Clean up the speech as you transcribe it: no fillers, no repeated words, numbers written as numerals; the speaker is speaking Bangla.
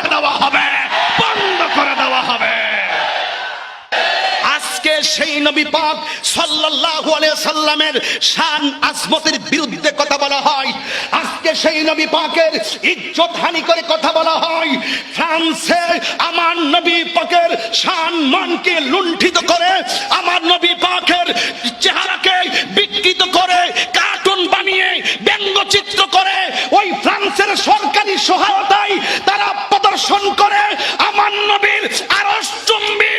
করে দেওয়া হবে, বন্ধ করে দেওয়া হবে। আজকে সেই নবী পাক সাল্লাল্লাহু আলাইহি সাল্লামের শান আজমতের বিরুদ্ধে কথা বলা হয়, আজকে সেই নবী পাকের ইজ্জত হানি করে কথা বলা হয়। ফ্রান্সে আমার নবী পাকের শান মানকে লুণ্ঠিত করে, আমার নবী পাকের চেহারাকে বিকৃত করে, কার্টুন বানিয়ে ব্যঙ্গচিত্র করে, ওই ফ্রান্সের সরকারি সহায়তায় তারা প্রদর্শন করে আমার নবীর আরশচুম্বী